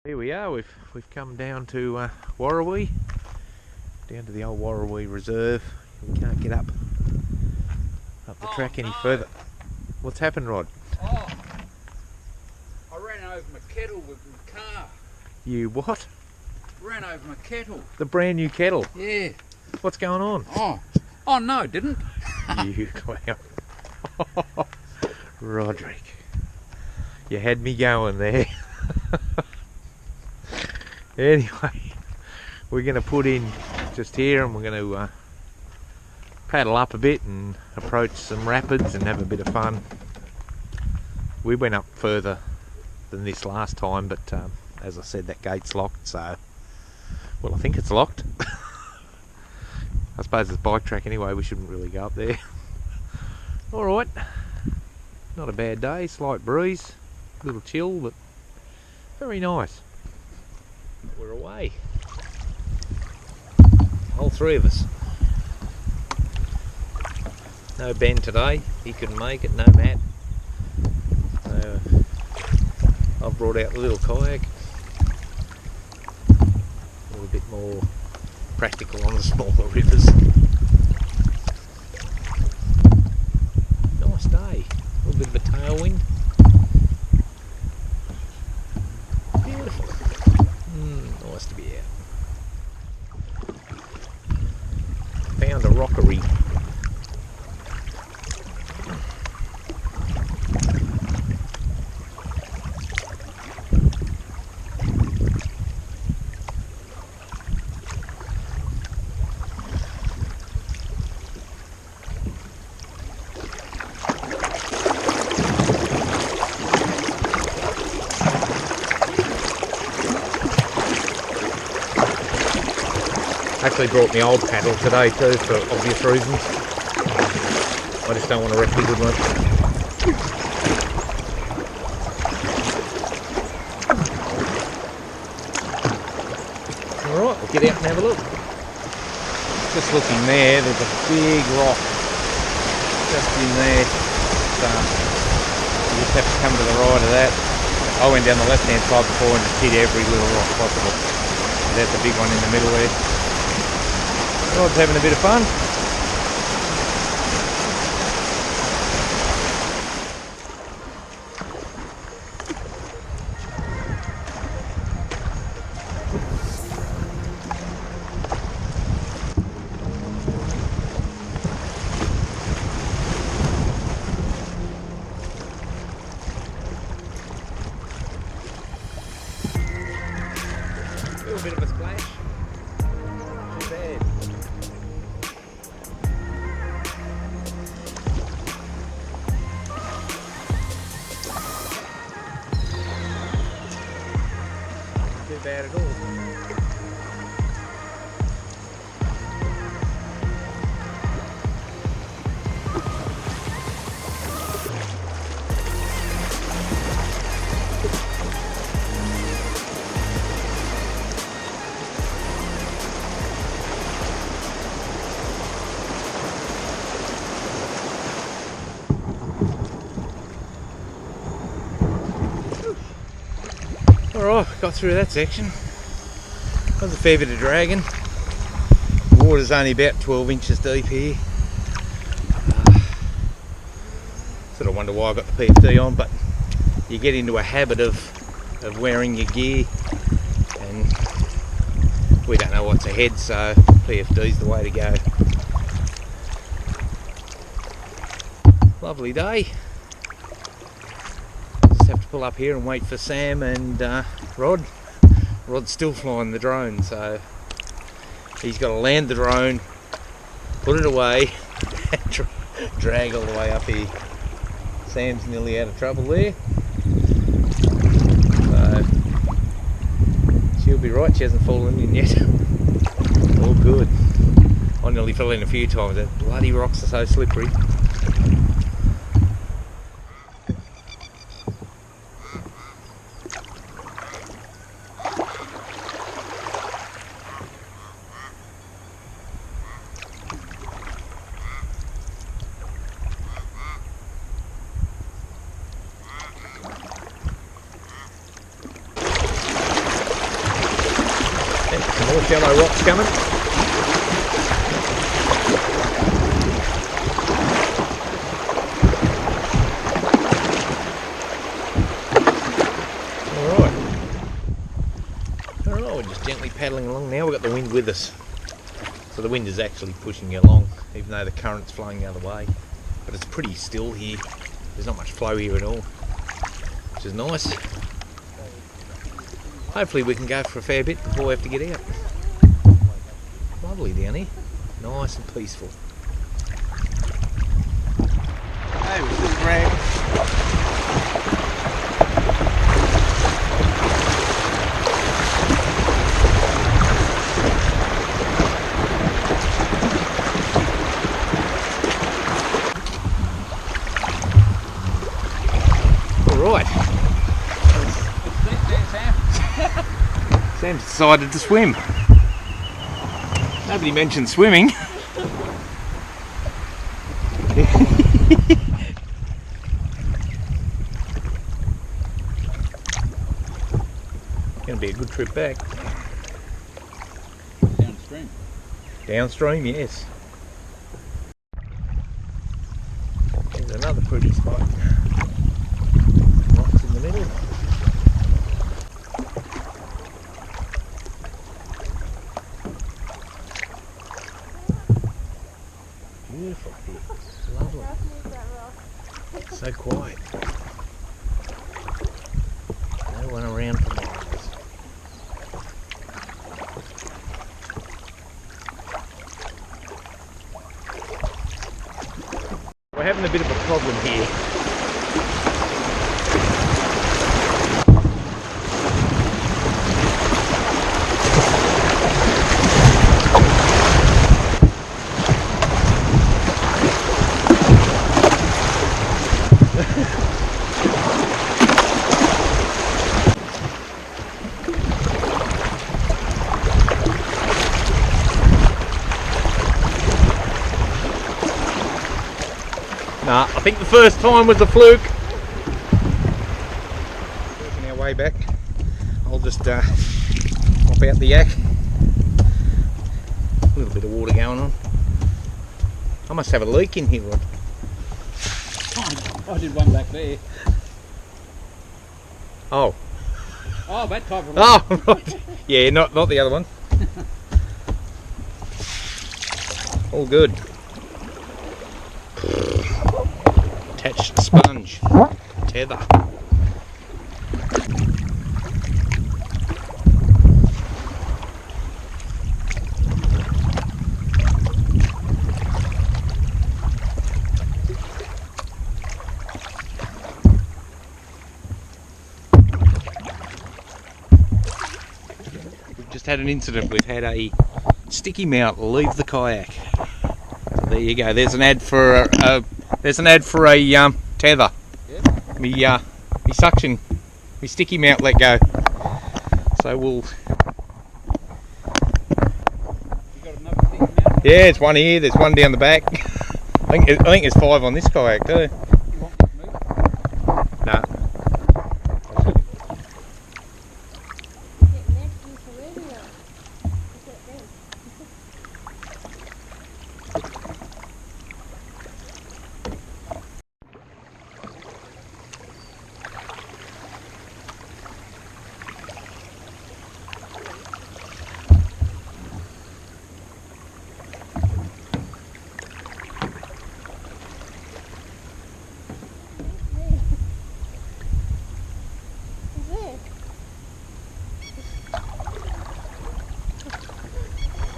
Here we are, we've come down to Warrawee, down to the old Warrawee Reserve. We can't get up the track any further. What's happened, Rod? Oh, I ran over my kettle with my car. You what? Ran over my kettle. The brand new kettle? Yeah. What's going on? Oh no, didn't. You clown. Roderick, you had me going there. Anyway, we're going to put in just here and we're going to paddle up a bit and approach some rapids and have a bit of fun. We went up further than this last time, but as I said, that gate's locked, so well, I think it's locked. I suppose it's a bike track anyway, we shouldn't really go up there. Alright, not a bad day, slight breeze, a little chill, but very nice. We're away. All three of us. No Ben today, he couldn't make it, no Matt. I've brought out the little kayak. A little bit more practical on the smaller rivers. Nice day, a little bit of a tailwind. Beautiful. Nice to be out. Found a rockery. Actually brought my old paddle today too, for obvious reasons. I just don't want to wreck the good one. Alright, we'll get out and have a look. Just looking there, there's a big rock just in there. So you just have to come to the right of that. I went down the left hand side before and just hit every little rock possible. There's the big one in the middle there. Rod's having a bit of fun. A little bit of a splash. Too bad. Too bad at all. Alright, got through that section. That was a fair bit of dragging. The water's only about 12 inches deep here. Sort of wonder why I got the PFD on, but you get into a habit of wearing your gear, and we don't know what's ahead, so PFD's the way to go. Lovely day. Have to pull up here and wait for Sam and Rod. Rod's still flying the drone, so he's got to land the drone, put it away, and drag all the way up here. Sam's nearly out of trouble there, so she'll be right. She hasn't fallen in yet. All good. I nearly fell in a few times. That bloody rocks are so slippery. Some more shallow rocks coming. Alright, we're just gently paddling along now. We've got the wind with us. So the wind is actually pushing you along, even though the current's flowing the other way. But it's pretty still here. There's not much flow here at all, which is nice. Hopefully we can go for a fair bit before we have to get out. Lovely down here. Nice and peaceful. Hey, we're still dragging. Alright. Sam's decided to swim. Nobody mentioned swimming. Gonna be a good trip back. Downstream. Downstream, yes. There's another pretty spot. Rocks in the middle. Beautiful here. Lovely. So quiet. No one around for miles. We're having a bit of a problem here. Nah, I think the first time was a fluke. Working our way back. I'll just pop out the yak. A little bit of water going on. I must have a leak in here, Rod. I did one back there. Oh. Oh, that type of one. Oh, right. Yeah, not the other one. All good. Attached sponge. Tether. We've just had an incident. We've had a sticky mount leave the kayak. So there you go. There's an ad for a tether. Yeah. Me suction, me sticky mount let go. So we'll. You got another thing now? Yeah, it's one here. There's one down the back. I think there's 5 on this kayak too. You want me to move? Nah.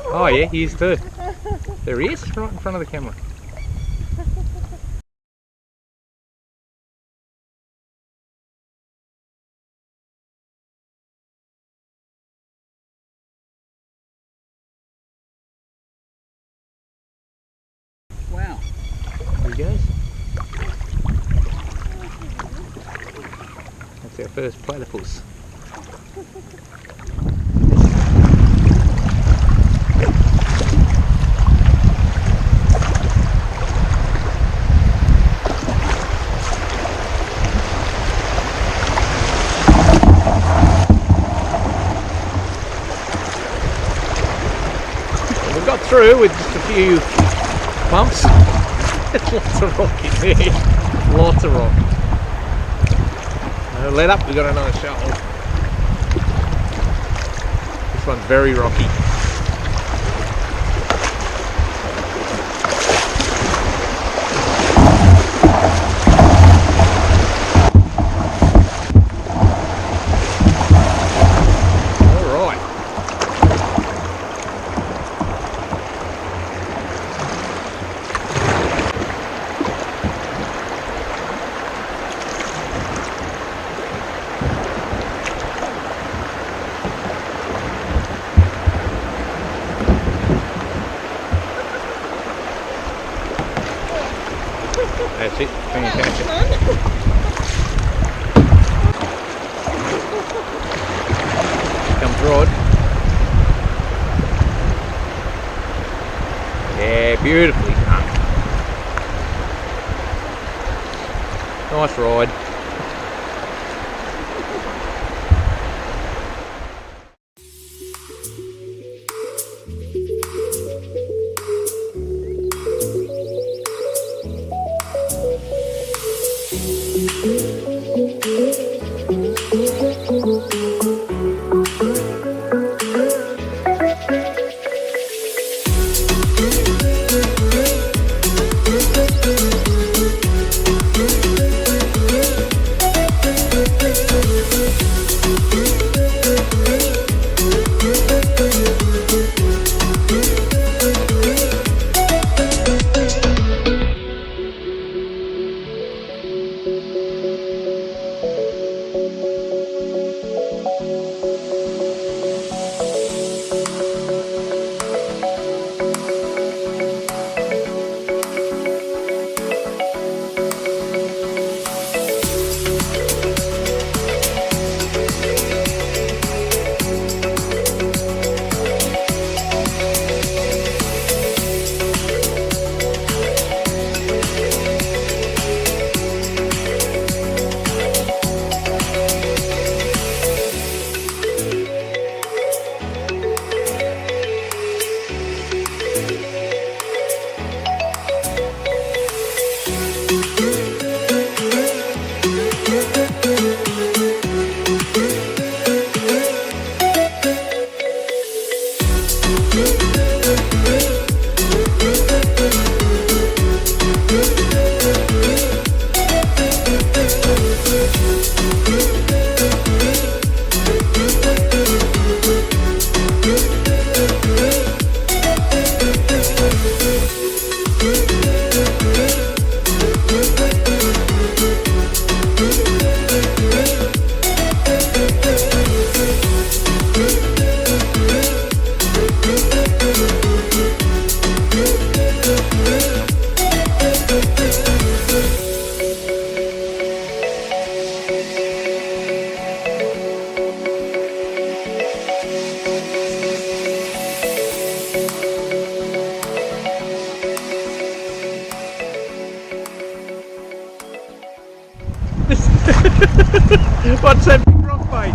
Oh yeah, he is too. There he is, right in front of the camera. Wow. There he goes. That's our first platypus. got through with just a few bumps. There's lots of rock in there. Lots of rock. Let up, we got another shoal. This one's very rocky. That's it, fantastic. Here comes Rod. Yeah, beautifully done. Nice ride. What's that big rock bait?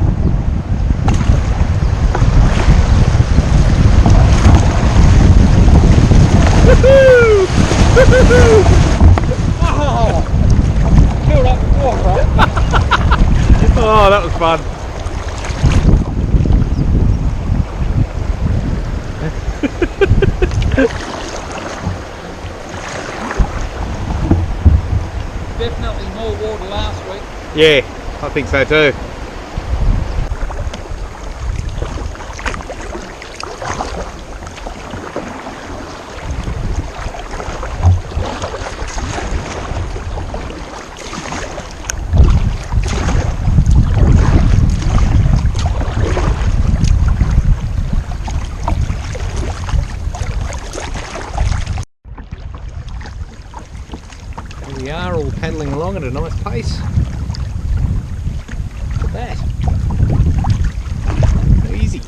Woohoo! Woohoo! Oh! Filled up with water. Oh, that was fun. Definitely more water last week. Yeah, I think so too. We are all paddling along at a nice pace. Look at that. Easy.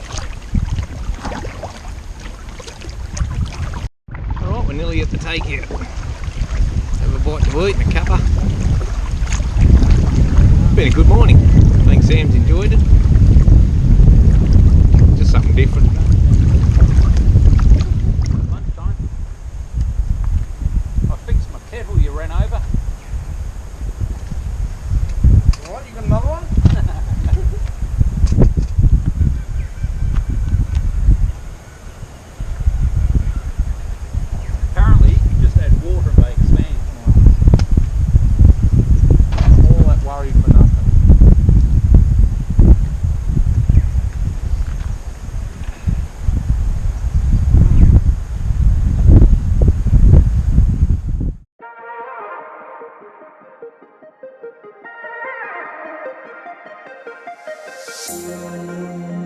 Alright, we're nearly at the takeout. Have a bite to eat and a cuppa. It's been a good morning. I think Sam's enjoyed it. Just something different. Bye.